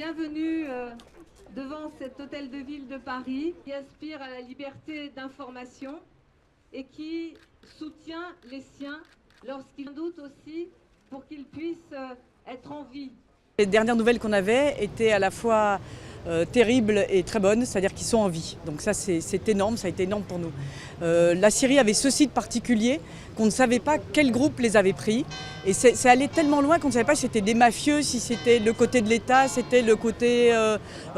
Bienvenue devant cet hôtel de ville de Paris qui aspire à la liberté d'information et qui soutient les siens lorsqu'ils doutent aussi pour qu'ils puissent être en vie. Les dernières nouvelles qu'on avait étaient à la fois terribles et très bonnes, c'est-à-dire qu'ils sont en vie. Donc ça c'est énorme, ça a été énorme pour nous. La Syrie avait ce site particulier qu'on ne savait pas quel groupe les avait pris. Et c'est allé tellement loin qu'on ne savait pas si c'était des mafieux, si c'était le côté de l'État, c'était le côté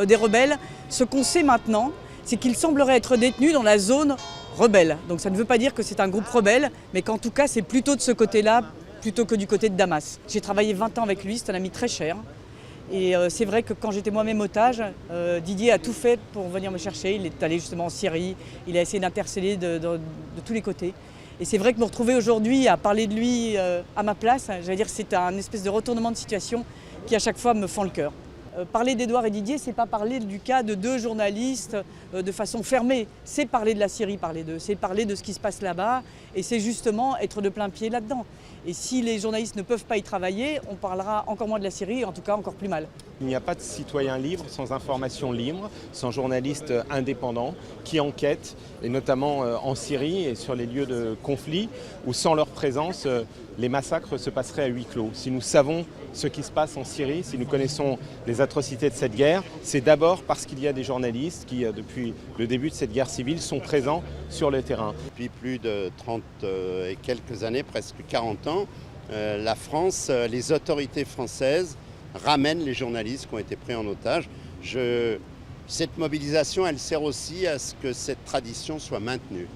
des rebelles. Ce qu'on sait maintenant, c'est qu'ils sembleraient être détenus dans la zone rebelle. Donc ça ne veut pas dire que c'est un groupe rebelle, mais qu'en tout cas c'est plutôt de ce côté-là, plutôt que du côté de Damas. J'ai travaillé 20 ans avec lui, c'est un ami très cher. Et c'est vrai que quand j'étais moi-même otage, Didier a tout fait pour venir me chercher. Il est allé justement en Syrie, il a essayé d'interceller de tous les côtés. Et c'est vrai que me retrouver aujourd'hui à parler de lui à ma place, j'allais dire que c'est un espèce de retournement de situation qui à chaque fois me fend le cœur. Parler d'Edouard et Didier, c'est pas parler du cas de deux journalistes de façon fermée. C'est parler de la Syrie, parler d'eux, c'est parler de ce qui se passe là-bas et c'est justement être de plein pied là-dedans. Et si les journalistes ne peuvent pas y travailler, on parlera encore moins de la Syrie et en tout cas encore plus mal. Il n'y a pas de citoyen libre sans information libre, sans journalistes indépendants qui enquêtent, et notamment en Syrie et sur les lieux de conflit, où sans leur présence, les massacres se passeraient à huis clos. Si nous savons ce qui se passe en Syrie, si nous connaissons les atrocités de cette guerre, c'est d'abord parce qu'il y a des journalistes qui, depuis le début de cette guerre civile, sont présents sur le terrain. Depuis plus de 30 et quelques années, presque 40 ans, la France, les autorités françaises ramènent les journalistes qui ont été pris en otage. Cette mobilisation, elle sert aussi à ce que cette tradition soit maintenue.